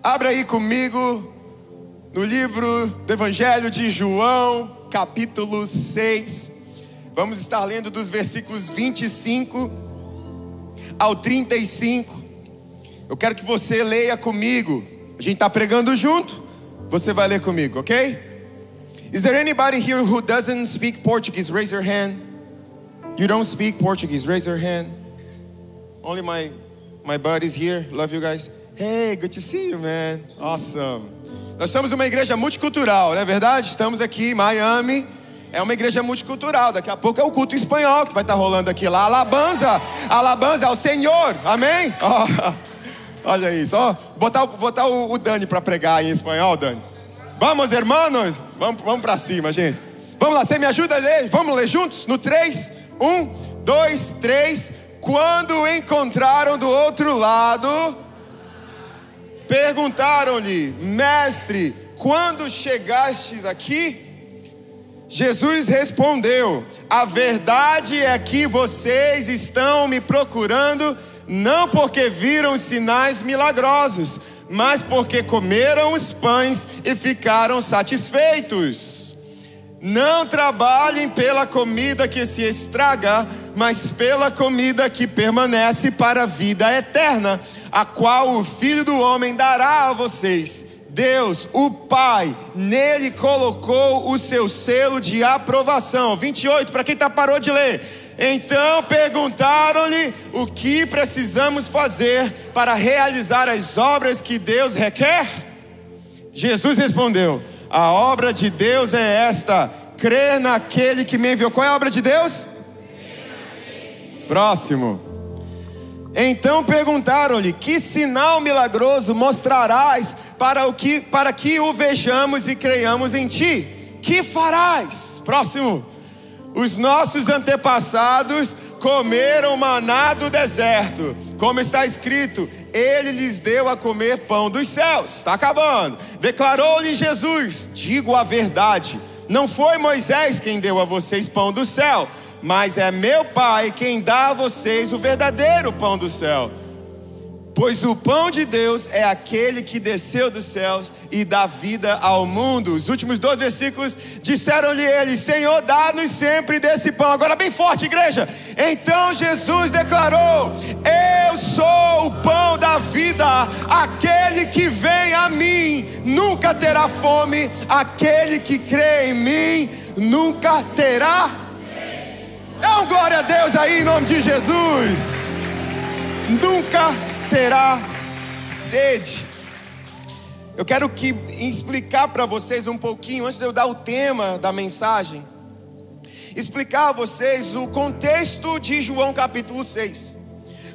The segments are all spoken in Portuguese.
Abra aí comigo no livro do Evangelho de João, capítulo 6. Vamos estar lendo dos versículos 25 ao 35. Eu quero que você leia comigo. A gente está pregando junto. Você vai ler comigo, ok? Is there anybody here who doesn't speak Portuguese? Raise your hand. You don't speak Portuguese? Raise your hand. Only my buddies here. Love you guys. Hey, good to see you, man. Awesome. Nós somos uma igreja multicultural, não é verdade? Estamos aqui em Miami. É uma igreja multicultural. Daqui a pouco é o culto espanhol que vai estar rolando aqui lá. Alabanza ao Senhor. Amém? Oh, olha isso. Oh, botar o Dani para pregar em espanhol, Dani. Vamos, hermanos. Vamos para cima, gente. Vamos lá, você me ajuda a ler? Vamos ler juntos? No 3. 1, 2, 3. Quando encontraram do outro lado, perguntaram-lhe: Mestre, quando chegastes aqui? Jesus respondeu: a verdade é que vocês estão me procurando, não porque viram sinais milagrosos, mas porque comeram os pães e ficaram satisfeitos. Não trabalhem pela comida que se estraga, mas pela comida que permanece para a vida eterna, a qual o Filho do Homem dará a vocês. Deus, o Pai, nele colocou o seu selo de aprovação. 28, para quem parou de ler. Então perguntaram-lhe: o que precisamos fazer para realizar as obras que Deus requer? Jesus respondeu: a obra de Deus é esta: crer naquele que me enviou. Qual é a obra de Deus? Próximo. Então perguntaram-lhe: que sinal milagroso mostrarás para que o vejamos e creiamos em ti? Que farás? Próximo. Os nossos antepassados comeram maná do deserto, como está escrito: ele lhes deu a comer pão dos céus. Está acabando. Declarou-lhe Jesus: digo a verdade, não foi Moisés quem deu a vocês pão do céu, mas é meu Pai quem dá a vocês o verdadeiro pão do céu. Pois o pão de Deus é aquele que desceu dos céus e dá vida ao mundo. Os últimos 2 versículos: disseram-lhe eles: Senhor, dá-nos sempre desse pão. Agora bem forte, igreja. Então Jesus declarou: eu sou o pão da vida. Aquele que vem a mim nunca terá fome. Aquele que crê em mim nunca terá. Dá um glória a Deus aí em nome de Jesus. Nunca terá sede. Eu quero explicar para vocês um pouquinho, antes de eu dar o tema da mensagem, explicar a vocês o contexto de João capítulo 6.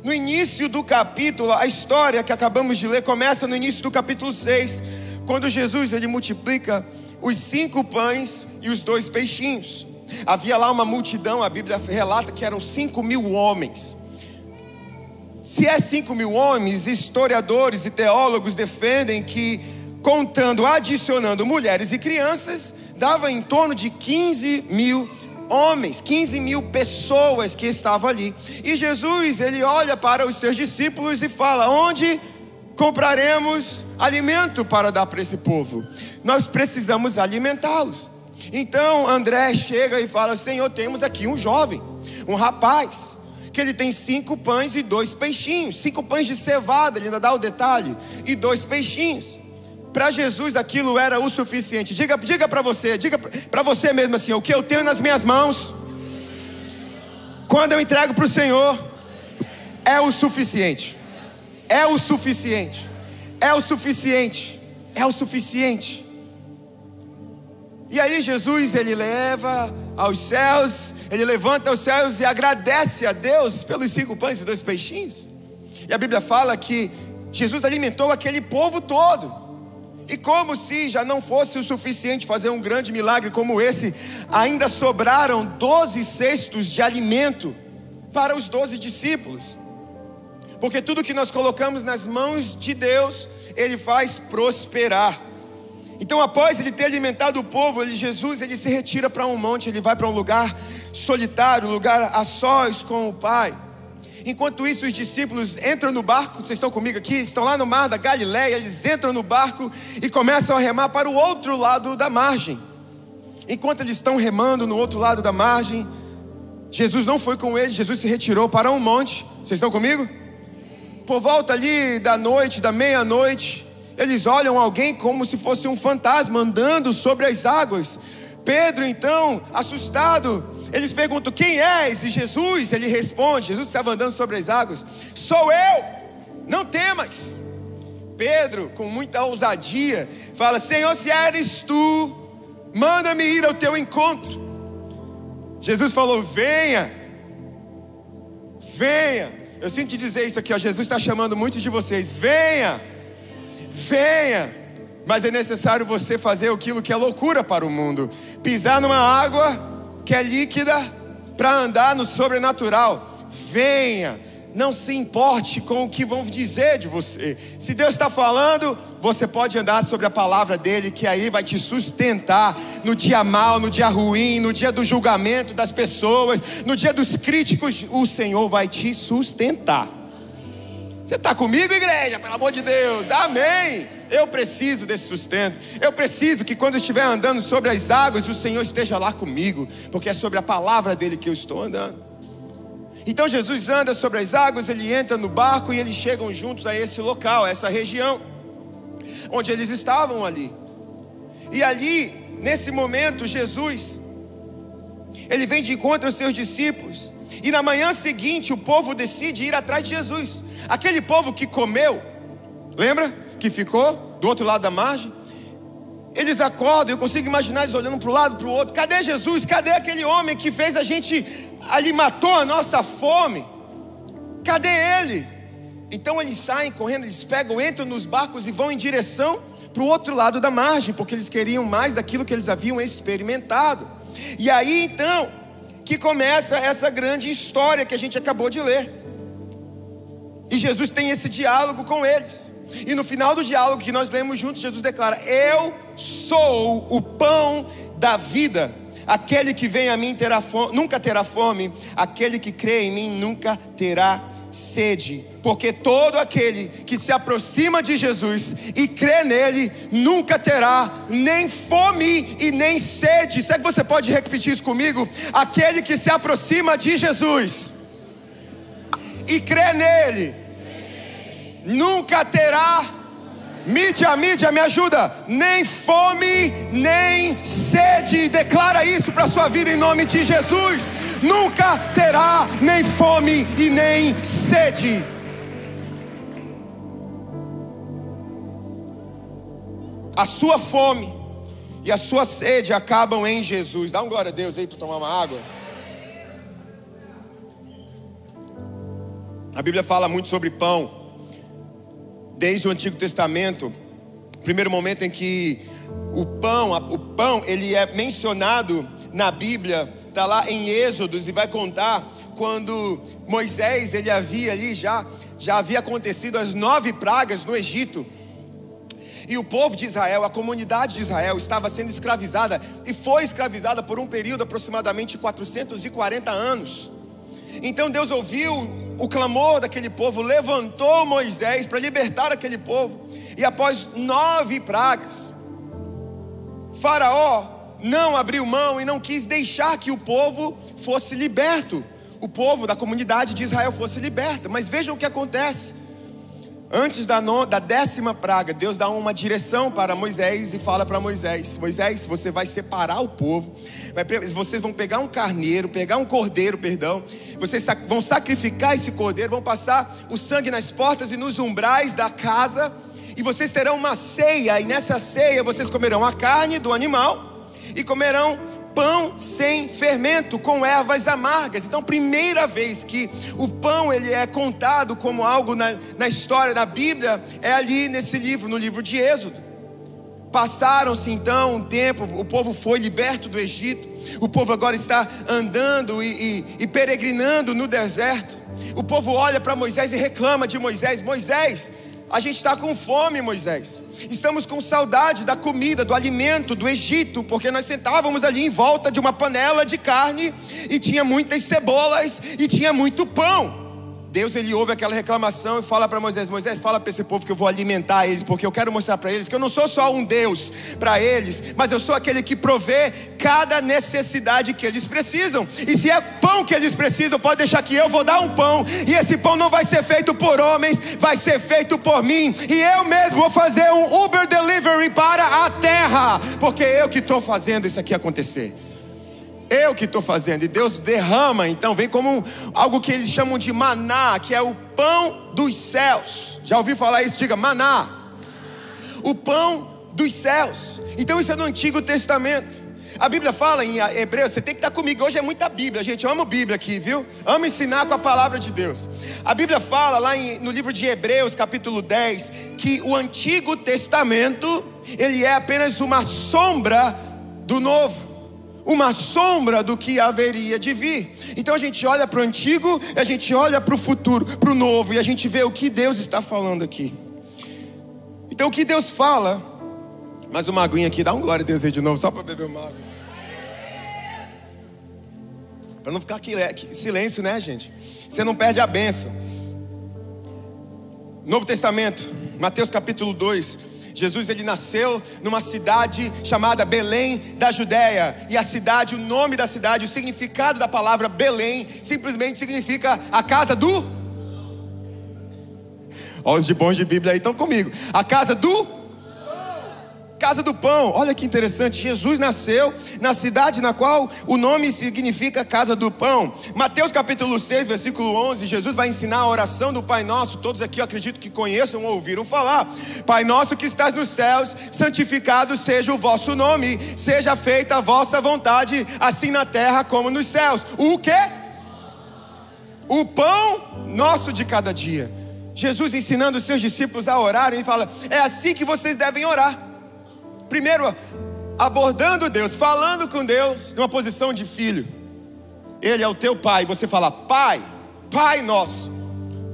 No início do capítulo, a história que acabamos de ler começa no início do capítulo 6, quando Jesus ele multiplica os 5 pães e os 2 peixinhos. Havia lá uma multidão, a Bíblia relata que eram 5.000 homens. Se é 5.000 homens, historiadores e teólogos defendem que, contando, adicionando mulheres e crianças, dava em torno de 15.000 homens, 15.000 pessoas que estavam ali. E Jesus, ele olha para os seus discípulos e fala: onde compraremos alimento para dar para esse povo? Nós precisamos alimentá-los. Então André chega e fala: Senhor, temos aqui um jovem, um rapaz, que ele tem 5 pães e 2 peixinhos. 5 pães de cevada, ele ainda dá o detalhe, e 2 peixinhos. Para Jesus aquilo era o suficiente. Diga para você mesmo assim: o que eu tenho nas minhas mãos, quando eu entrego para o Senhor, é o suficiente. É o suficiente. É o suficiente. É o suficiente. E aí Jesus ele leva aos céus, ele levanta os céus e agradece a Deus pelos 5 pães e 2 peixinhos. E a Bíblia fala que Jesus alimentou aquele povo todo. E como se já não fosse o suficiente fazer um grande milagre como esse, ainda sobraram 12 cestos de alimento para os 12 discípulos. Porque tudo que nós colocamos nas mãos de Deus, ele faz prosperar. Então, após ele ter alimentado o povo, Jesus ele se retira para um monte, ele vai para um lugar solitário, um lugar a sós com o Pai. Enquanto isso, os discípulos entram no barco. Vocês estão comigo aqui? Estão lá no mar da Galileia. Eles entram no barco e começam a remar para o outro lado da margem. Enquanto eles estão remando no outro lado da margem, Jesus não foi com eles. Jesus se retirou para um monte. Vocês estão comigo? Por volta ali da noite, da meia-noite, eles olham alguém como se fosse um fantasma andando sobre as águas. Pedro, então, assustado, eles perguntam: quem és? E Jesus, ele responde, Jesus estava andando sobre as águas: sou eu, não temas. Pedro, com muita ousadia, fala: Senhor, se eres tu, manda-me ir ao teu encontro. Jesus falou: venha, venha. Eu sinto te dizer isso aqui, ó. Jesus está chamando muitos de vocês: venha, venha. Mas é necessário você fazer aquilo que é loucura para o mundo: pisar numa água que é líquida para andar no sobrenatural. Venha, não se importe com o que vão dizer de você. Se Deus está falando, você pode andar sobre a palavra dele, que aí vai te sustentar no dia mau, no dia ruim, no dia do julgamento das pessoas, no dia dos críticos. O Senhor vai te sustentar. Você está comigo, igreja? Pelo amor de Deus, amém. Eu preciso desse sustento. Eu preciso que quando eu estiver andando sobre as águas, o Senhor esteja lá comigo, porque é sobre a palavra dele que eu estou andando. Então Jesus anda sobre as águas, ele entra no barco e eles chegam juntos a esse local, a essa região onde eles estavam ali. E ali, nesse momento, Jesus, ele vem de encontro aos seus discípulos. E na manhã seguinte, o povo decide ir atrás de Jesus. Aquele povo que comeu, lembra? Que ficou do outro lado da margem. Eles acordam, eu consigo imaginar eles olhando para um lado, para o outro. Cadê Jesus? Cadê aquele homem que fez a gente ali, matou a nossa fome? Cadê ele? Então eles saem correndo, eles pegam, entram nos barcos e vão em direção para o outro lado da margem, porque eles queriam mais daquilo que eles haviam experimentado. E aí então que começa essa grande história que a gente acabou de ler. E Jesus tem esse diálogo com eles. E no final do diálogo que nós lemos juntos, Jesus declara: eu sou o pão da vida. Aquele que vem a mim nunca terá fome. Aquele que crê em mim nunca terá sede. Porque todo aquele que se aproxima de Jesus e crê nele nunca terá nem fome e nem sede. Será que você pode repetir isso comigo? Aquele que se aproxima de Jesus e crê nele nunca terá, mídia, me ajuda, nem fome, nem sede. Declara isso para a sua vida em nome de Jesus. Nunca terá nem fome e nem sede. A sua fome e a sua sede acabam em Jesus. Dá um glória a Deus aí para tomar uma água. A Bíblia fala muito sobre pão. Desde o Antigo Testamento, primeiro momento em que o pão ele é mencionado na Bíblia, está lá em Êxodos, e vai contar quando Moisés, ele havia ali, já havia acontecido as 9 pragas no Egito. E o povo de Israel, a comunidade de Israel, estava sendo escravizada, e foi escravizada por um período aproximadamente de 440 anos. Então Deus ouviu o clamor daquele povo, levantou Moisés para libertar aquele povo. E após 9 pragas, Faraó não abriu mão e não quis deixar que o povo fosse liberto. O povo da comunidade de Israel fosse liberto. Mas vejam o que acontece. Antes da 10ª praga, Deus dá uma direção para Moisés e fala para Moisés: Moisés, você vai separar o povo. Vocês vão pegar um cordeiro, vocês vão sacrificar esse cordeiro, vão passar o sangue nas portas e nos umbrais da casa, e vocês terão uma ceia, e nessa ceia vocês comerão a carne do animal e comerão pão sem fermento, com ervas amargas. Então, primeira vez que o pão ele é contado como algo na história da Bíblia é ali nesse livro, no livro de Êxodo. Passaram-se então um tempo, o povo foi liberto do Egito, o povo agora está andando e peregrinando no deserto. O povo olha para Moisés e reclama de Moisés: Moisés, a gente está com fome, Moisés. Estamos com saudade da comida, do alimento do Egito, porque nós sentávamos ali em volta de uma panela de carne e tinha muitas cebolas e tinha muito pão. Deus ele ouve aquela reclamação e fala para Moisés: Moisés, fala para esse povo que eu vou alimentar eles, porque eu quero mostrar para eles que eu não sou só um Deus para eles, mas eu sou aquele que provê cada necessidade que eles precisam. E se é pão que eles precisam, pode deixar que eu vou dar um pão, e esse pão não vai ser feito por homens, vai ser feito por mim, e eu mesmo vou fazer um Uber Delivery para a terra, porque eu que estou fazendo isso aqui acontecer. Eu que estou fazendo. E Deus derrama, então vem como algo que eles chamam de maná, que é o pão dos céus. Já ouviu falar isso? Diga, maná. O pão dos céus. Então isso é no Antigo Testamento. A Bíblia fala em Hebreus, você tem que estar comigo, hoje é muita Bíblia, gente, eu amo Bíblia aqui, viu? Amo ensinar com a palavra de Deus. A Bíblia fala lá no livro de Hebreus, capítulo 10, que o Antigo Testamento, ele é apenas uma sombra do Novo, uma sombra do que haveria de vir. Então a gente olha para o antigo, a gente olha para o futuro, para o novo, e a gente vê o que Deus está falando aqui. Então o que Deus fala, mais uma aguinha aqui, dá um glória a Deus aí de novo, só para beber uma água. Para não ficar aqui silêncio, né, gente? Você não perde a bênção. Novo Testamento, Mateus capítulo 2. Jesus ele nasceu numa cidade chamada Belém da Judéia. E a cidade, o nome da cidade, o significado da palavra Belém simplesmente significa a casa do... Olha os de bons de Bíblia aí estão comigo. A casa do... Casa do pão. Olha que interessante, Jesus nasceu na cidade na qual o nome significa casa do pão. Mateus capítulo 6, versículo 11, Jesus vai ensinar a oração do Pai Nosso. Todos aqui eu acredito que conheçam ou ouviram falar. Pai nosso que estás nos céus, santificado seja o vosso nome, seja feita a vossa vontade, assim na terra como nos céus. O quê? O pão nosso de cada dia. Jesus ensinando os seus discípulos a orarem, ele fala: é assim que vocês devem orar. Primeiro, abordando Deus, falando com Deus, numa posição de filho. Ele é o teu pai, você fala: Pai, Pai nosso,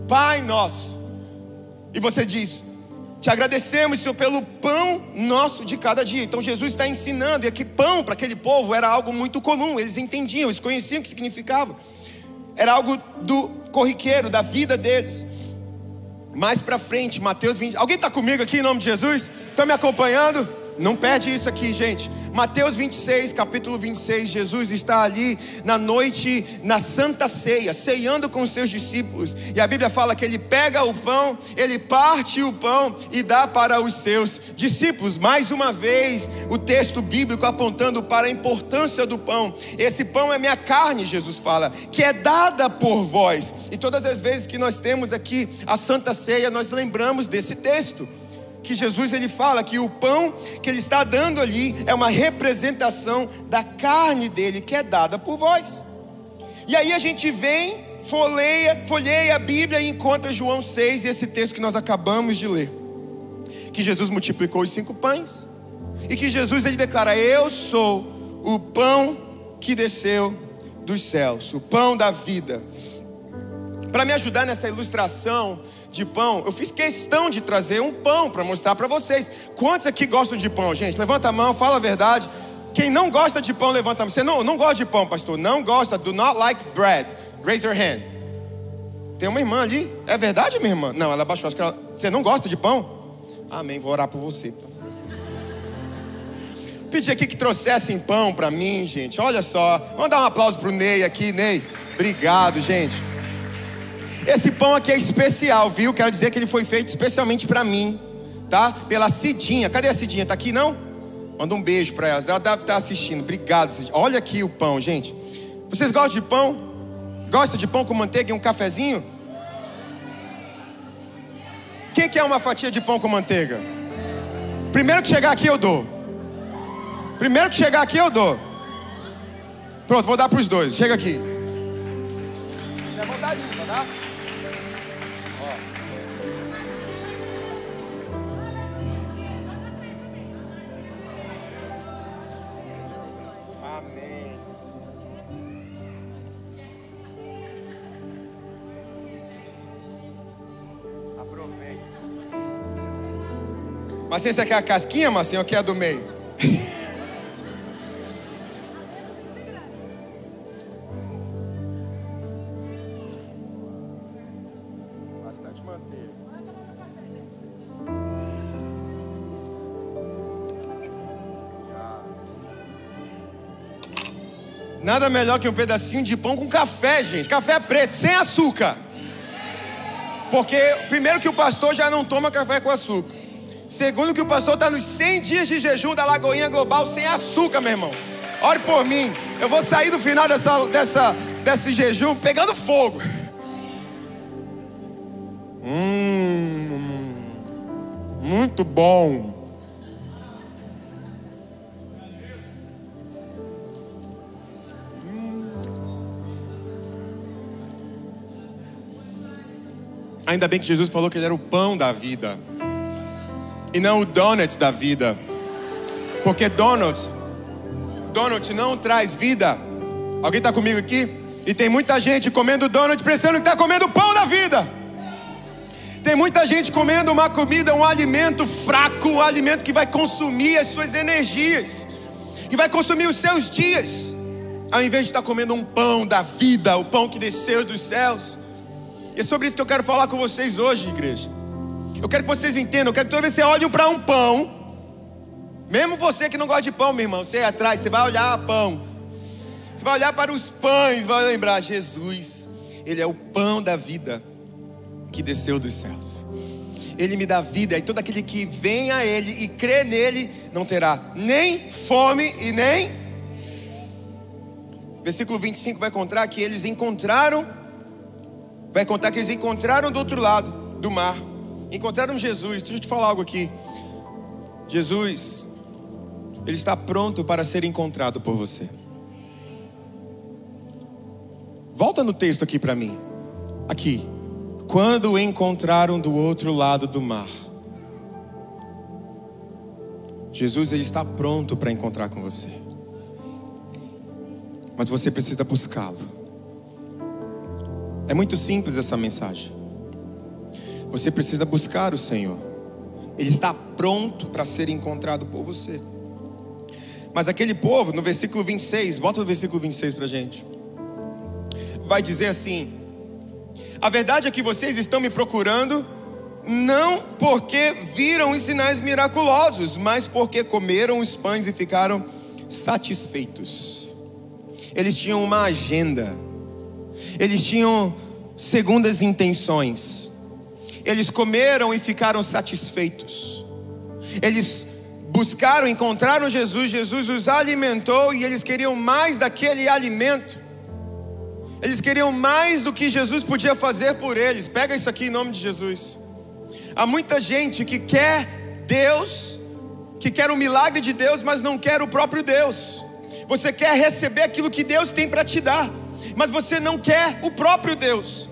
Pai nosso. E você diz: te agradecemos, Senhor, pelo pão nosso de cada dia. Então Jesus está ensinando, e aqui pão para aquele povo era algo muito comum. Eles entendiam, eles conheciam o que significava. Era algo do corriqueiro, da vida deles. Mais para frente, Mateus 20. Alguém está comigo aqui em nome de Jesus? Estão me acompanhando? Não perde isso aqui, gente. Mateus 26, capítulo 26, Jesus está ali na noite, na Santa Ceia, ceando com os seus discípulos. E a Bíblia fala que ele pega o pão, ele parte o pão e dá para os seus discípulos. Mais uma vez, o texto bíblico apontando para a importância do pão. Esse pão é minha carne, Jesus fala, que é dada por vós. E todas as vezes que nós temos aqui a Santa Ceia, nós lembramos desse texto. Que Jesus ele fala que o pão que ele está dando ali é uma representação da carne dele que é dada por vós. E aí a gente vem, folheia a Bíblia e encontra João 6, esse texto que nós acabamos de ler. Que Jesus multiplicou os 5 pães e que Jesus ele declara: eu sou o pão que desceu dos céus, o pão da vida. Para me ajudar nessa ilustração de pão, eu fiz questão de trazer um pão para mostrar para vocês. Quantos aqui gostam de pão, gente? Levanta a mão, fala a verdade. Quem não gosta de pão, levanta a mão. Você não gosta de pão, pastor? Não gosta, do not like bread. Raise your hand. Tem uma irmã ali. É verdade, minha irmã? Não, ela abaixou. Acho que ela... Você não gosta de pão? Amém, vou orar por você. Pedi aqui que trouxessem pão para mim, gente. Olha só. Vamos dar um aplauso pro Ney aqui, Ney. Obrigado, gente. Esse pão aqui é especial, viu? Quero dizer que ele foi feito especialmente para mim, tá? Pela Cidinha. Cadê a Cidinha? Tá aqui, não? Manda um beijo para ela. Ela deve estar assistindo. Obrigado, Cidinha. Olha aqui o pão, gente. Vocês gostam de pão? Gostam de pão com manteiga e um cafezinho? Quem quer uma fatia de pão com manteiga? Primeiro que chegar aqui eu dou. Primeiro que chegar aqui eu dou. Pronto, vou dar para os dois. Chega aqui. É vontade, tá? Amém. Aproveita. Mas você quer a casquinha, Marcinho, ou quer a do meio? Nada melhor que um pedacinho de pão com café, gente. Café preto, sem açúcar. Porque, primeiro, que o pastor já não toma café com açúcar. Segundo, que o pastor está nos 100 dias de jejum da Lagoinha Global sem açúcar, meu irmão. Ore por mim. Eu vou sair do final desse jejum pegando fogo. Muito bom. Ainda bem que Jesus falou que ele era o pão da vida e não o donut da vida. Porque donut não traz vida. Alguém está comigo aqui? E tem muita gente comendo donut pensando que está comendo o pão da vida. Tem muita gente comendo uma comida, um alimento fraco, um alimento que vai consumir as suas energias, que vai consumir os seus dias, ao invés de estar comendo um pão da vida, o pão que desceu dos céus. E é sobre isso que eu quero falar com vocês hoje, igreja. Eu quero que vocês entendam, eu quero que toda vez que você olhe para um pão, mesmo você que não gosta de pão, meu irmão, você é atrás, você vai olhar pão. Você vai olhar para os pães, vai lembrar, Jesus, Ele é o pão da vida que desceu dos céus. Ele me dá vida, e todo aquele que vem a Ele e crê nele, não terá nem fome e nem... Versículo 25 vai contar que eles encontraram do outro lado do mar, encontraram Jesus. Deixa eu te falar algo aqui. Jesus, Ele está pronto para ser encontrado por você. Volta no texto aqui para mim. Aqui. Quando o encontraram do outro lado do mar. Jesus, Ele está pronto para encontrar com você. Mas você precisa buscá-lo. É muito simples essa mensagem. Você precisa buscar o Senhor. Ele está pronto para ser encontrado por você. Mas aquele povo, no versículo 26, bota o versículo 26 para a gente. Vai dizer assim: a verdade é que vocês estão me procurando, não porque viram os sinais miraculosos, mas porque comeram os pães e ficaram satisfeitos. Eles tinham uma agenda. Eles tinham segundas intenções. Eles comeram e ficaram satisfeitos. Eles buscaram, encontraram Jesus. Jesus os alimentou e eles queriam mais daquele alimento. Eles queriam mais do que Jesus podia fazer por eles. Pega isso aqui em nome de Jesus. Há muita gente que quer Deus, que quer o milagre de Deus, mas não quer o próprio Deus. Você quer receber aquilo que Deus tem para te dar, mas você não quer o próprio Deus.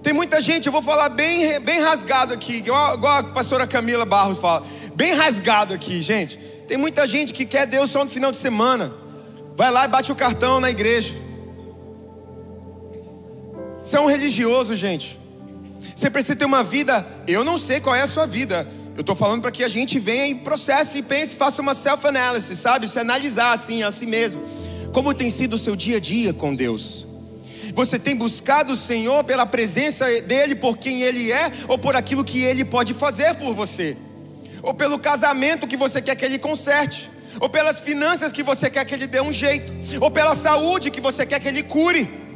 Tem muita gente, eu vou falar bem rasgado aqui, igual a pastora Camila Barros fala, bem rasgado aqui, gente. Tem muita gente que quer Deus só no final de semana. Vai lá e bate o cartão na igreja. Você é um religioso, gente. Você precisa ter uma vida. Eu não sei qual é a sua vida. Eu estou falando para que a gente venha e processe e pense, faça uma self-analysis, sabe? Se analisar assim, a si mesmo. Como tem sido o seu dia a dia com Deus? Você tem buscado o Senhor pela presença dEle, por quem Ele é, ou por aquilo que Ele pode fazer por você? Ou pelo casamento que você quer que Ele conserte? Ou pelas finanças que você quer que Ele dê um jeito? Ou pela saúde que você quer que Ele cure?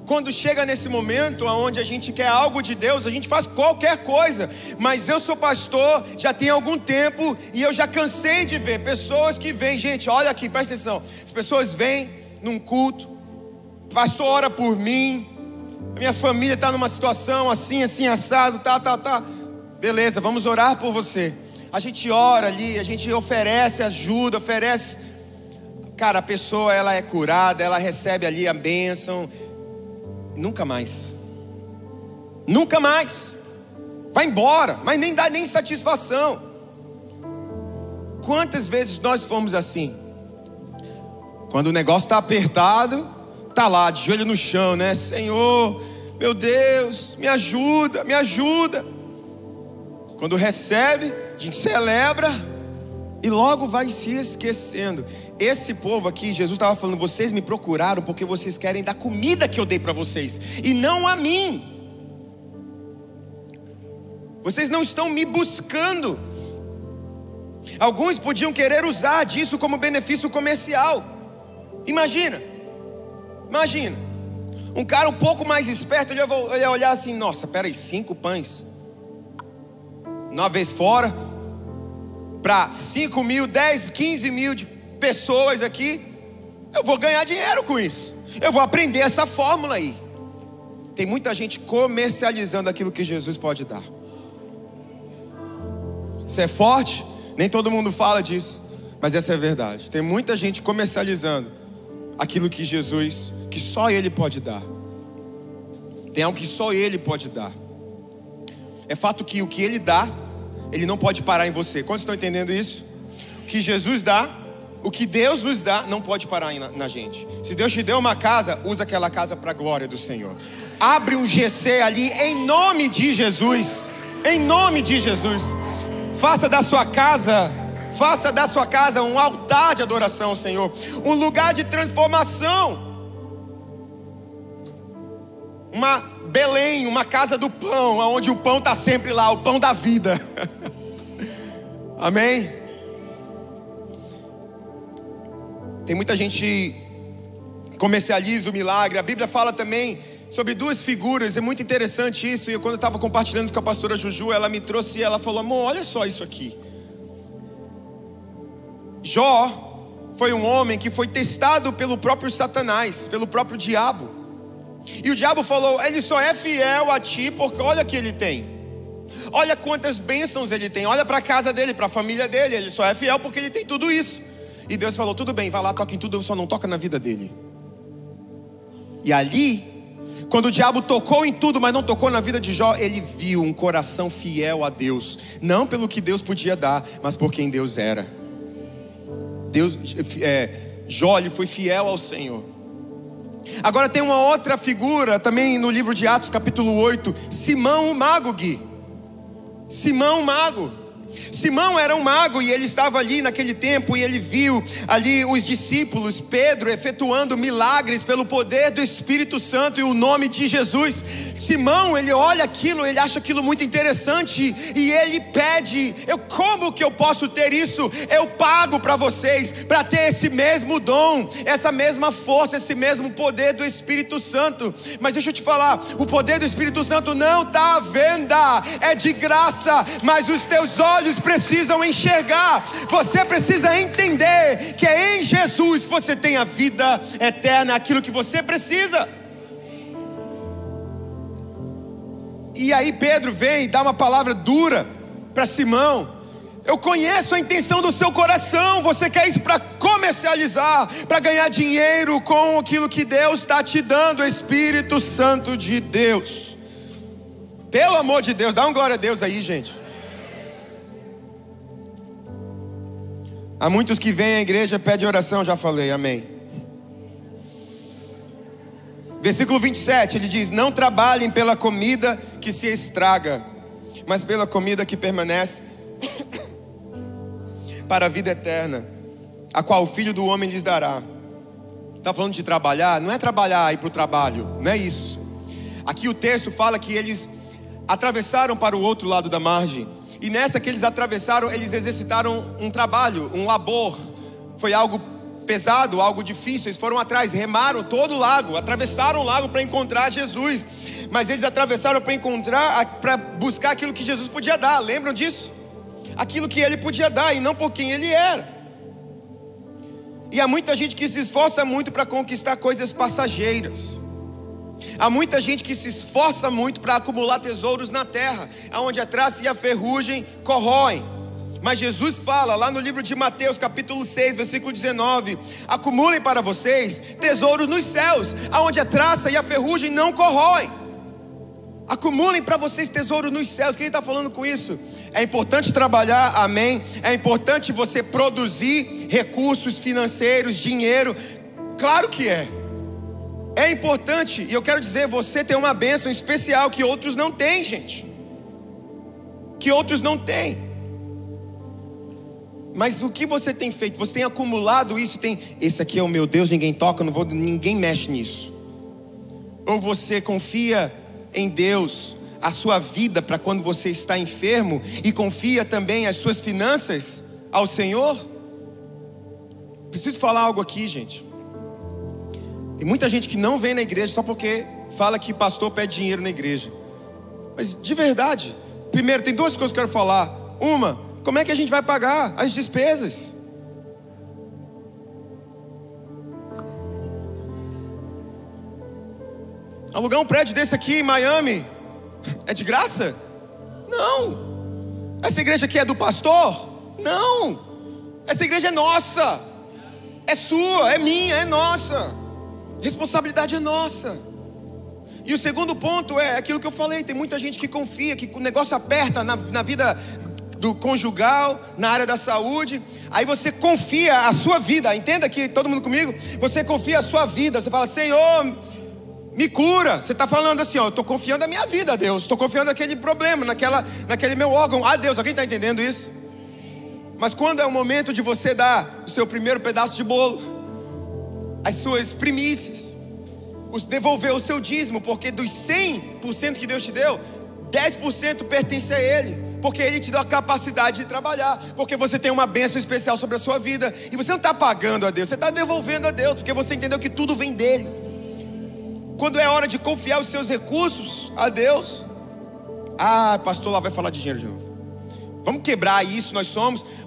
Quando chega nesse momento onde a gente quer algo de Deus, a gente faz qualquer coisa. Mas eu sou pastor já tem algum tempo e eu já cansei de ver pessoas que vêm. Gente, olha aqui, presta atenção. As pessoas vêm num culto, pastor ora por mim, minha família está numa situação assim, assado, tá. Beleza, vamos orar por você. A gente ora ali, a gente oferece ajuda, oferece. Cara, a pessoa ela é curada, ela recebe ali a bênção. Nunca mais. Vai embora, mas nem dá nem satisfação. Quantas vezes nós fomos assim? Quando o negócio está apertado, tá lá de joelho no chão, né? Senhor, meu Deus, me ajuda. Quando recebe, a gente celebra e logo vai se esquecendo. Esse povo aqui, Jesus estava falando, vocês me procuraram porque vocês querem da comida que eu dei para vocês, e não a mim. Vocês não estão me buscando. Alguns podiam querer usar disso como benefício comercial. Imagina, um cara um pouco mais esperto, ele ia olhar assim: nossa, peraí, 5 pães, uma vez fora, para 5 mil, 10, 15 mil de pessoas aqui, eu vou ganhar dinheiro com isso, eu vou aprender essa fórmula aí. Tem muita gente comercializando aquilo que Jesus pode dar. Isso é forte, nem todo mundo fala disso, mas essa é a verdade. Tem muita gente comercializando aquilo que Jesus, que só Ele pode dar. Tem algo que só Ele pode dar. É fato que o que Ele dá, Ele não pode parar em você. Quantos estão entendendo isso? O que Jesus dá, o que Deus nos dá, não pode parar na gente. Se Deus te deu uma casa, usa aquela casa para a glória do Senhor. Abre um GC ali em nome de Jesus. Em nome de Jesus. Faça da sua casa um altar de adoração ao Senhor, um lugar de transformação, uma Belém, uma casa do pão, onde o pão está sempre lá, o pão da vida. Amém? Tem muita gente que comercializa o milagre. A Bíblia fala também sobre 2 figuras, é muito interessante isso. E quando eu estava compartilhando com a pastora Juju, ela me trouxe, ela falou: amor, olha só isso aqui. Jó foi um homem que foi testado pelo próprio Satanás, pelo próprio diabo. E o diabo falou: ele só é fiel a ti porque olha o que ele tem. Olha quantas bênçãos ele tem. Olha para a casa dele, para a família dele. Ele só é fiel porque ele tem tudo isso. E Deus falou: tudo bem, vai lá, toca em tudo, só não toca na vida dele. E ali, quando o diabo tocou em tudo, mas não tocou na vida de Jó, ele viu um coração fiel a Deus. Não pelo que Deus podia dar, mas por quem Deus era. Jó, ele foi fiel ao Senhor. Agora tem uma outra figura também no livro de Atos capítulo 8, Simão o mago, Gui. Simão o mago. Simão era um mago e ele estava ali naquele tempo e ele viu ali os discípulos, Pedro, efetuando milagres pelo poder do Espírito Santo e o nome de Jesus. Simão, ele olha aquilo, ele acha aquilo muito interessante e ele pede: como que eu posso ter isso? Eu pago para vocês, para ter esse mesmo dom, essa mesma força, esse mesmo poder do Espírito Santo. Mas deixa eu te falar, o poder do Espírito Santo não está à venda, é de graça, mas os teus olhos precisam enxergar. Você precisa entender que é em Jesus que você tem a vida eterna, aquilo que você precisa. E aí Pedro vem e dá uma palavra dura para Simão: eu conheço a intenção do seu coração. Você quer isso para comercializar, para ganhar dinheiro com aquilo que Deus está te dando, o Espírito Santo de Deus. Pelo amor de Deus, dá um glória a Deus aí, gente. Há muitos que vêm à igreja, pedem oração, já falei, amém. Versículo 27, ele diz: não trabalhem pela comida que se estraga, mas pela comida que permanece para a vida eterna, a qual o Filho do Homem lhes dará. Está falando de trabalhar, não é trabalhar e ir para o trabalho, não é isso. Aqui o texto fala que eles atravessaram para o outro lado da margem. E nessa que eles atravessaram, eles exercitaram um trabalho, um labor. Foi algo pesado, algo difícil. Eles foram atrás, remaram todo o lago, atravessaram o lago para encontrar Jesus. Mas eles atravessaram para buscar aquilo que Jesus podia dar. Lembram disso? Aquilo que Ele podia dar e não por quem Ele era. E há muita gente que se esforça muito para conquistar coisas passageiras. Há muita gente que se esforça muito para acumular tesouros na terra, onde a traça e a ferrugem corroem. Mas Jesus fala lá no livro de Mateus capítulo 6, versículo 19: acumulem para vocês tesouros nos céus, onde a traça e a ferrugem não corroem. Acumulem para vocês tesouros nos céus. Quem está falando com isso? É importante trabalhar, amém. É importante você produzir recursos financeiros, dinheiro. Claro que é. É importante, e eu quero dizer, você tem uma bênção especial que outros não têm, gente. Que outros não têm. Mas o que você tem feito? Você tem acumulado isso? Esse aqui é o meu Deus, ninguém toca, ninguém mexe nisso. Ou você confia em Deus, a sua vida para quando você está enfermo, e confia também as suas finanças ao Senhor? Preciso falar algo aqui, gente. Tem muita gente que não vem na igreja só porque fala que pastor pede dinheiro na igreja. Mas de verdade, primeiro, tem duas coisas que eu quero falar. Uma, como é que a gente vai pagar as despesas? Alugar um prédio desse aqui em Miami é de graça? Não. Essa igreja aqui é do pastor? Não. Essa igreja é nossa. É sua, é minha, é nossa. Responsabilidade é nossa. E o segundo ponto é aquilo que eu falei. Tem muita gente que confia que o negócio aperta na vida do conjugal, na área da saúde. Aí você confia a sua vida. Entenda aqui, todo mundo comigo? Você confia a sua vida. Você fala, Senhor, me cura. Você está falando assim, ó, eu estou confiando a minha vida a Deus. Estou confiando naquele problema, naquele meu órgão a Deus. Alguém está entendendo isso? Mas quando é o momento de você dar o seu primeiro pedaço de bolo, as suas primícias, devolver o seu dízimo, porque dos 100% que Deus te deu, 10% pertence a Ele, porque Ele te deu a capacidade de trabalhar, porque você tem uma bênção especial sobre a sua vida, e você não está pagando a Deus, você está devolvendo a Deus, porque você entendeu que tudo vem dEle. Quando é hora de confiar os seus recursos a Deus, pastor lá vai falar de dinheiro de novo. Vamos quebrar isso,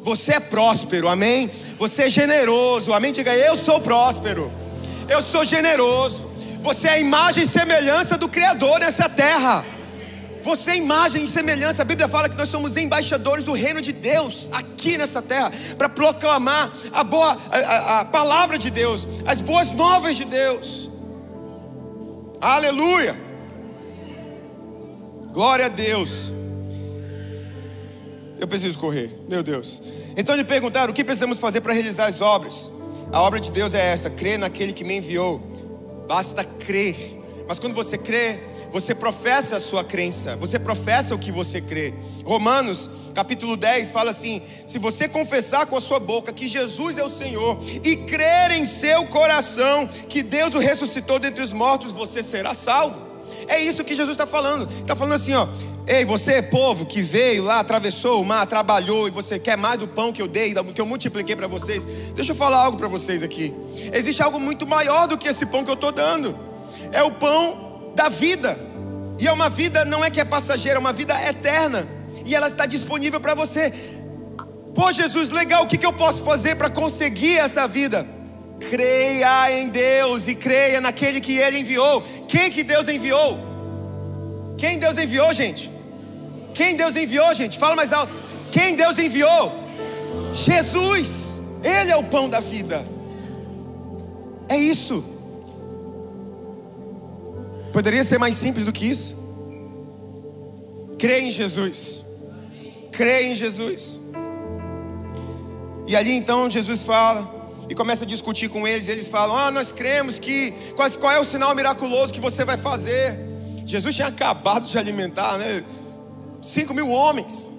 você é próspero, amém? Você é generoso, amém? Diga, eu sou próspero, eu sou generoso. Você é a imagem e semelhança do Criador nessa terra. Você é imagem e semelhança. A Bíblia fala que nós somos embaixadores do reino de Deus aqui nessa terra, para proclamar a palavra de Deus, as boas novas de Deus. Aleluia. Glória a Deus. Eu preciso correr, meu Deus. Então lhe perguntaram, o que precisamos fazer para realizar as obras? A obra de Deus é essa: crer naquele que me enviou. Basta crer. Mas quando você crê, você professa a sua crença, você professa o que você crê. Romanos capítulo 10 fala assim: se você confessar com a sua boca que Jesus é o Senhor e crer em seu coração que Deus o ressuscitou dentre os mortos, você será salvo. É isso que Jesus está falando. Está falando assim, ó: ei, você povo que veio lá, atravessou o mar, trabalhou, e você quer mais do pão que eu dei, que eu multipliquei para vocês. Deixa eu falar algo para vocês aqui. Existe algo muito maior do que esse pão que eu estou dando. É o pão da vida. E é uma vida, não é que é passageira, é uma vida eterna. E ela está disponível para você. Pô, Jesus, legal, o que eu posso fazer para conseguir essa vida? Creia em Deus e creia naquele que Ele enviou. Quem que Deus enviou? Quem Deus enviou, gente? Quem Deus enviou, gente? Fala mais alto. Quem Deus enviou? Jesus. Ele é o pão da vida. É isso. Poderia ser mais simples do que isso? Creia em Jesus. Creia em Jesus. E ali então Jesus fala e começa a discutir com eles. Eles falam: nós cremos que... Qual é o sinal miraculoso que você vai fazer? Jesus tinha acabado de alimentar, 5.000 homens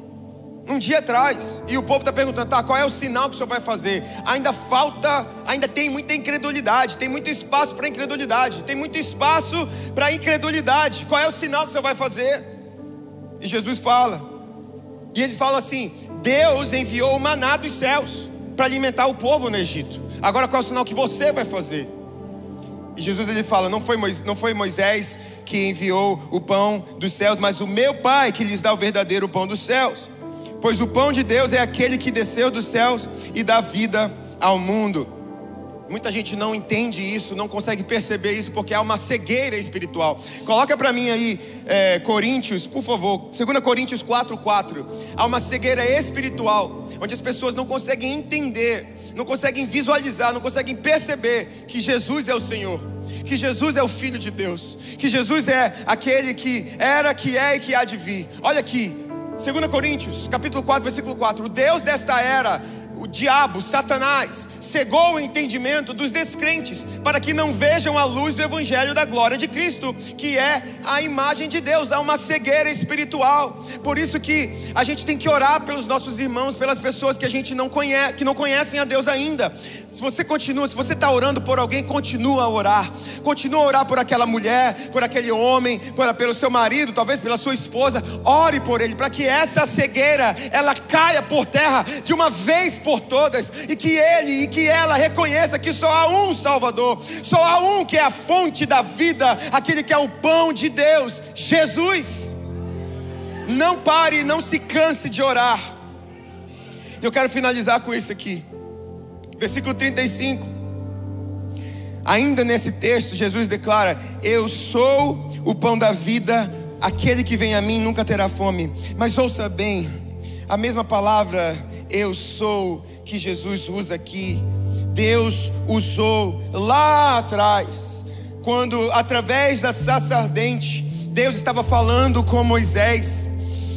um dia atrás. E o povo está perguntando: tá, qual é o sinal que o senhor vai fazer? Ainda tem muita incredulidade. Tem muito espaço para incredulidade. Tem muito espaço para incredulidade. Qual é o sinal que o senhor vai fazer? E Jesus fala. E eles falam assim: Deus enviou o maná dos céus para alimentar o povo no Egito. Agora qual é o sinal que você vai fazer? E Jesus ele fala: não foi Moisés que enviou o pão dos céus, mas o meu Pai que lhes dá o verdadeiro pão dos céus. Pois o pão de Deus é aquele que desceu dos céus e dá vida ao mundo. Muita gente não entende isso, não consegue perceber isso, porque há uma cegueira espiritual. Coloca para mim aí Coríntios, por favor, 2 Coríntios 4:4. Há uma cegueira espiritual, onde as pessoas não conseguem entender, não conseguem visualizar, não conseguem perceber que Jesus é o Senhor, que Jesus é o Filho de Deus, que Jesus é aquele que era, que é e que há de vir. Olha aqui, 2 Coríntios, capítulo 4, versículo 4. O Deus desta era, o diabo, Satanás, cegou o entendimento dos descrentes, para que não vejam a luz do evangelho da glória de Cristo, que é a imagem de Deus. Há uma cegueira espiritual. Por isso que a gente tem que orar pelos nossos irmãos, pelas pessoas que a gente não conhece, que não conhecem a Deus ainda. Se você está orando por alguém, continua a orar. Continua a orar por aquela mulher, por aquele homem, pelo seu marido, talvez pela sua esposa. Ore por ele, para que essa cegueira, ela caia por terra de uma vez por todas, e que ele e que ela reconheça que só há um Salvador, só há um que é a fonte da vida, aquele que é o pão de Deus, Jesus. Não pare, não se canse de orar. Eu quero finalizar com isso aqui. Versículo 35. Ainda nesse texto, Jesus declara: eu sou o pão da vida, aquele que vem a mim nunca terá fome. Mas ouça bem, a mesma palavra eu sou que Jesus usa aqui, Deus usou lá atrás, quando através da sarça ardente, Deus estava falando com Moisés.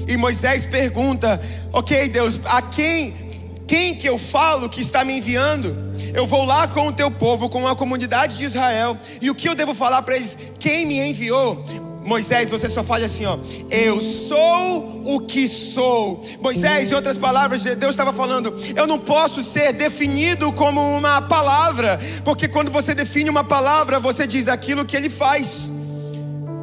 E Moisés pergunta: ok, Deus, a quem que eu falo que está me enviando? Eu vou lá com o teu povo, com a comunidade de Israel, e o que eu devo falar para eles? Quem me enviou? Moisés, você só fala assim, ó: eu sou o que sou. Moisés, em outras palavras, Deus estava falando: eu não posso ser definido como uma palavra, porque quando você define uma palavra, você diz aquilo que ele faz.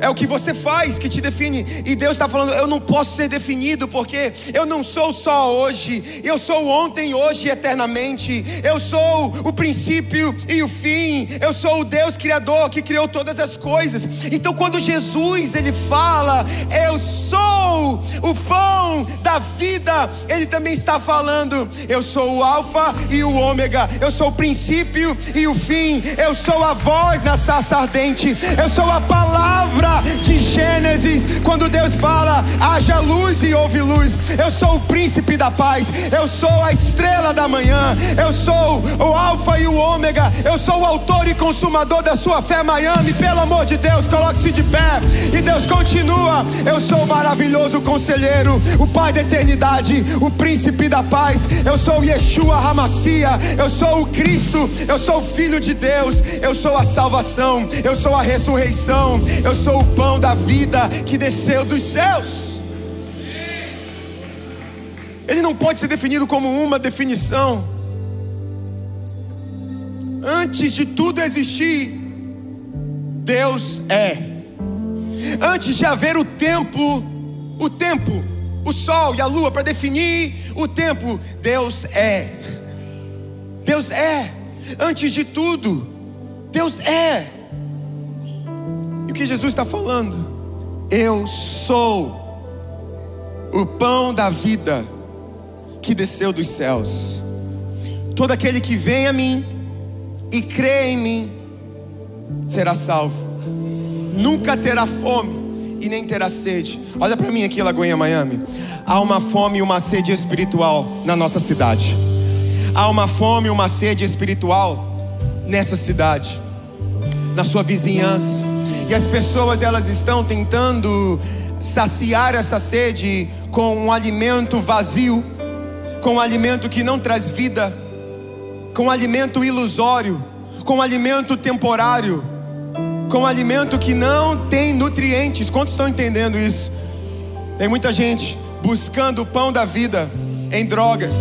É o que você faz que te define. E Deus está falando: eu não posso ser definido, porque eu não sou só hoje, eu sou ontem, hoje e eternamente. Eu sou o princípio e o fim. Eu sou o Deus Criador que criou todas as coisas. Então quando Jesus ele fala: eu sou o pão da vida, ele também está falando: eu sou o alfa e o ômega, eu sou o princípio e o fim. Eu sou a voz na sarça ardente, eu sou a palavra de Gênesis, quando Deus fala: haja luz e houve luz. Eu sou o príncipe da paz, eu sou a estrela da manhã, eu sou o alfa e o ômega, eu sou o autor e consumador da sua fé. Miami, pelo amor de Deus, coloque-se de pé. E Deus continua: eu sou o maravilhoso conselheiro, o pai da eternidade, o príncipe da paz. Eu sou o Yeshua Hamassia, eu sou o Cristo, eu sou o Filho de Deus, eu sou a salvação, eu sou a ressurreição, eu sou o pão da vida que desceu dos céus. Ele não pode ser definido como uma definição. Antes de tudo existir, Deus é. Antes de haver o tempo, o sol e a lua para definir o tempo, Deus é. Deus é. Antes de tudo, Deus é. O que Jesus está falando? Eu sou o pão da vida que desceu dos céus. Todo aquele que vem a mim e crê em mim será salvo. Nunca terá fome e nem terá sede. Olha para mim aqui, Lagoinha, Miami. Há uma fome e uma sede espiritual na nossa cidade. Há uma fome e uma sede espiritual nessa cidade, na sua vizinhança. E as pessoas, elas estão tentando saciar essa sede com um alimento vazio, com um alimento que não traz vida, com um alimento ilusório, com um alimento temporário, com um alimento que não tem nutrientes. Quantos estão entendendo isso? Tem muita gente buscando o pão da vida em drogas,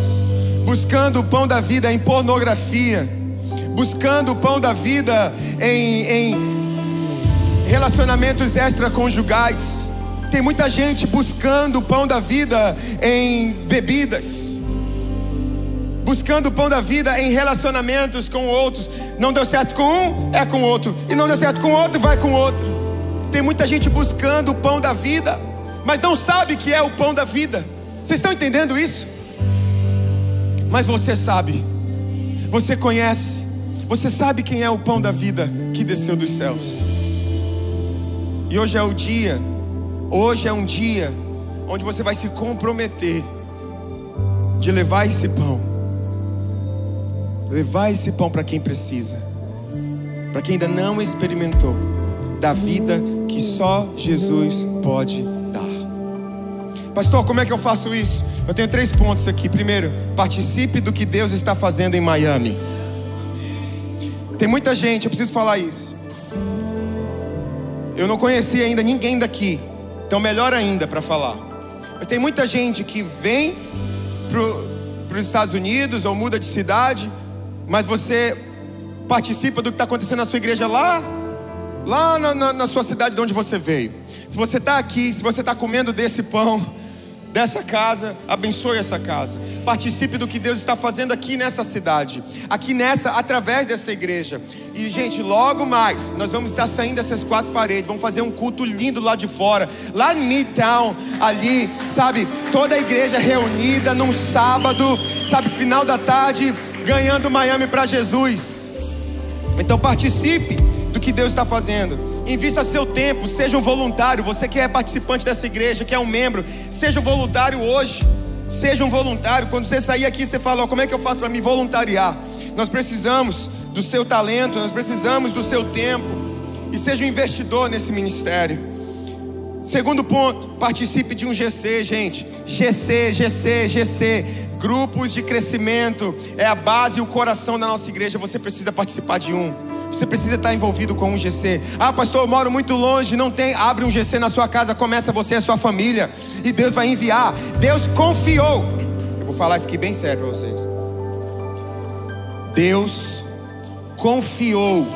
buscando o pão da vida em pornografia, buscando o pão da vida em relacionamentos extraconjugais. Tem muita gente buscando o pão da vida em bebidas, buscando o pão da vida em relacionamentos com outros. Não deu certo com um, é com outro. E não deu certo com outro, vai com outro. Tem muita gente buscando o pão da vida, mas não sabe que é o pão da vida. Vocês estão entendendo isso? Mas você sabe, você conhece, você sabe quem é o pão da vida que desceu dos céus. E hoje é um dia onde você vai se comprometer de levar esse pão para quem precisa, para quem ainda não experimentou da vida que só Jesus pode dar. Pastor, como é que eu faço isso? Eu tenho 3 pontos aqui. Primeiro, participe do que Deus está fazendo em Miami. Tem muita gente, eu preciso falar isso. Eu não conheci ainda ninguém daqui, então melhor ainda para falar. Mas tem muita gente que vem para os Estados Unidos ou muda de cidade, mas você participa do que está acontecendo na sua igreja lá na sua cidade de onde você veio. Se você está aqui, se você está comendo desse pão, dessa casa, abençoe essa casa. Participe do que Deus está fazendo aqui nessa cidade, através dessa igreja. E gente, logo mais nós vamos estar saindo dessas 4 paredes, vamos fazer um culto lindo lá de fora, lá em Midtown, ali, sabe, toda a igreja reunida num sábado, sabe, final da tarde, ganhando Miami para Jesus. Então participe do que Deus está fazendo. Invista seu tempo, seja um voluntário. Você que é participante dessa igreja, que é um membro, seja um voluntário hoje. Seja um voluntário. Quando você sair aqui, você fala, como é que eu faço para me voluntariar? Nós precisamos do seu talento, nós precisamos do seu tempo. E seja um investidor nesse ministério. Segundo ponto, participe de um GC, gente. GC. Grupos de crescimento é a base e o coração da nossa igreja. Você precisa participar de um. Você precisa estar envolvido com um GC. Ah, pastor, eu moro muito longe, não tem. Abre um GC na sua casa, começa você e a sua família, e Deus vai enviar. Deus confiou. Eu vou falar isso aqui bem sério para vocês. Deus confiou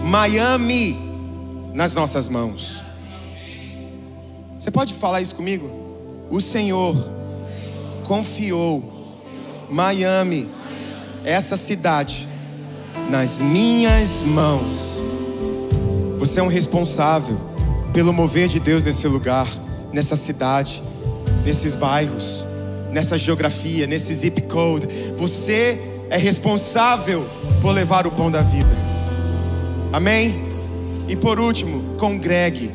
Miami nas nossas mãos. Você pode falar isso comigo? O Senhor confiou Miami, essa cidade, nas minhas mãos. Você é um responsável pelo mover de Deus nesse lugar, nessa cidade, nesses bairros, nessa geografia, nesse zip code. Você é responsável por levar o pão da vida. Amém? E por último, congregue.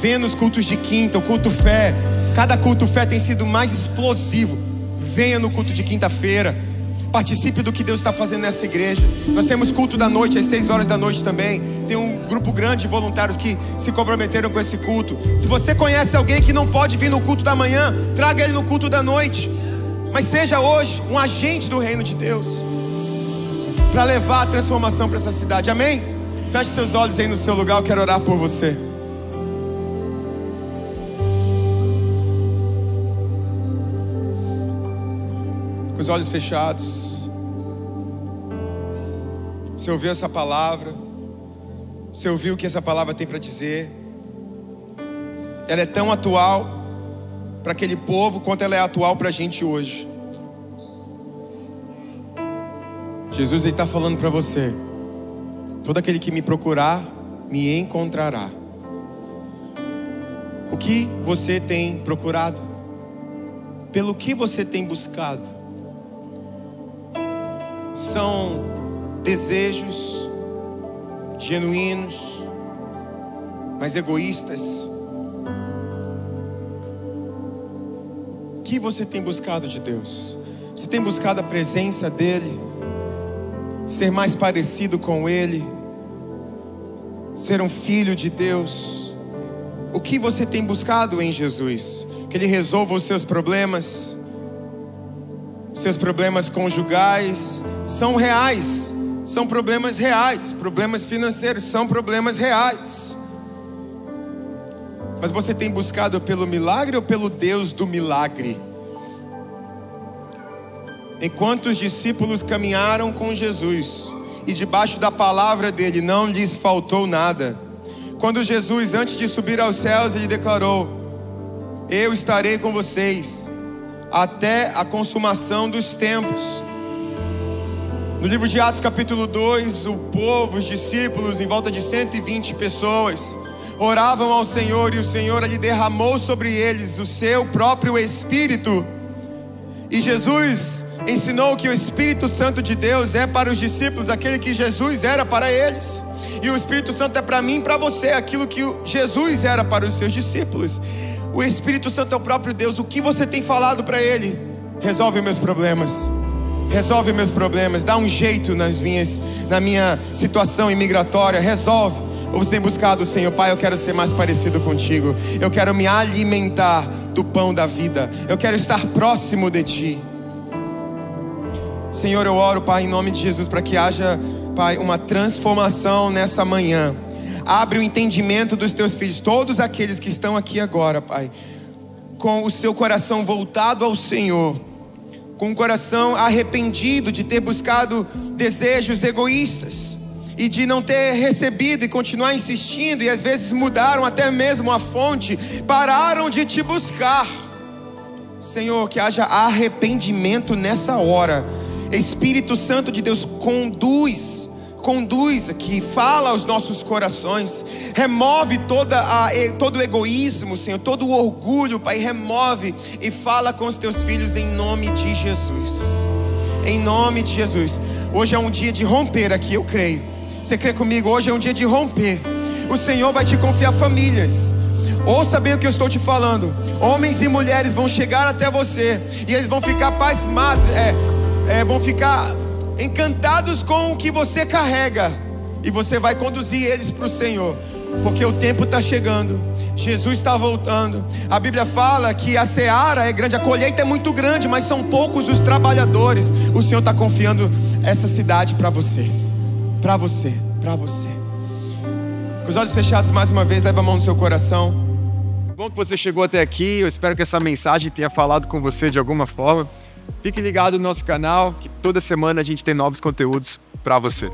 Venha nos cultos de quinta, o culto fé. Cada culto fé tem sido mais explosivo. Venha no culto de quinta-feira. Participe do que Deus está fazendo nessa igreja. Nós temos culto da noite, às 6 horas da noite também. Tem um grupo grande de voluntários que se comprometeram com esse culto. Se você conhece alguém que não pode vir no culto da manhã, traga ele no culto da noite. Mas seja hoje um agente do reino de Deus, para levar a transformação para essa cidade. Amém? Feche seus olhos aí no seu lugar, eu quero orar por você. Com os olhos fechados. Você ouviu essa palavra? Você ouviu o que essa palavra tem para dizer? Ela é tão atual para aquele povo quanto ela é atual para a gente hoje. Jesus está falando para você: todo aquele que me procurar, me encontrará. O que você tem procurado? Pelo que você tem buscado? São desejos genuínos, mas egoístas? O que você tem buscado de Deus? Você tem buscado a presença dEle? Ser mais parecido com Ele? Ser um filho de Deus? O que você tem buscado em Jesus? Que Ele resolva os seus problemas? Seus problemas conjugais são reais, são problemas reais. Problemas financeiros são problemas reais. Mas você tem buscado pelo milagre ou pelo Deus do milagre? Enquanto os discípulos caminharam com Jesus e debaixo da palavra dele não lhes faltou nada, quando Jesus, antes de subir aos céus, ele declarou: eu estarei com vocês até a consumação dos tempos. No livro de Atos capítulo 2, o povo, os discípulos, em volta de 120 pessoas, oravam ao Senhor, e o Senhor ali derramou sobre eles o seu próprio Espírito. E Jesus ensinou que o Espírito Santo de Deus é para os discípulos aquele que Jesus era para eles. E o Espírito Santo é para mim e para você aquilo que Jesus era para os seus discípulos. O Espírito Santo é o próprio Deus. O que você tem falado para Ele? Resolve meus problemas. Resolve meus problemas. Dá um jeito na minha situação imigratória. Resolve. Ou você tem buscado o Senhor? Pai, eu quero ser mais parecido contigo. Eu quero me alimentar do pão da vida. Eu quero estar próximo de Ti. Senhor, eu oro, Pai, em nome de Jesus, para que haja, Pai, uma transformação nessa manhã. Abre o entendimento dos Teus filhos, todos aqueles que estão aqui agora, Pai, com o seu coração voltado ao Senhor, com o coração arrependido de ter buscado desejos egoístas e de não ter recebido e continuar insistindo, e às vezes mudaram até mesmo a fonte, pararam de Te buscar. Senhor, que haja arrependimento nessa hora. Espírito Santo de Deus, conduz aqui, fala aos nossos corações, remove todo o egoísmo, Senhor, todo o orgulho, Pai, remove e fala com os Teus filhos em nome de Jesus. Em nome de Jesus. Hoje é um dia de romper aqui, eu creio. Você crê comigo? Hoje é um dia de romper. O Senhor vai te confiar famílias. Ouça bem o que eu estou te falando. Homens e mulheres vão chegar até você e eles vão ficar pasmados, vão ficar encantados com o que você carrega, e você vai conduzir eles para o Senhor, porque o tempo está chegando, Jesus está voltando. A Bíblia fala que a seara é grande, a colheita é muito grande, mas são poucos os trabalhadores. O Senhor está confiando essa cidade para você, para você, para você. Com os olhos fechados mais uma vez, leva a mão no seu coração. Bom que você chegou até aqui, eu espero que essa mensagem tenha falado com você de alguma forma. Fique ligado no nosso canal, que toda semana a gente tem novos conteúdos para você.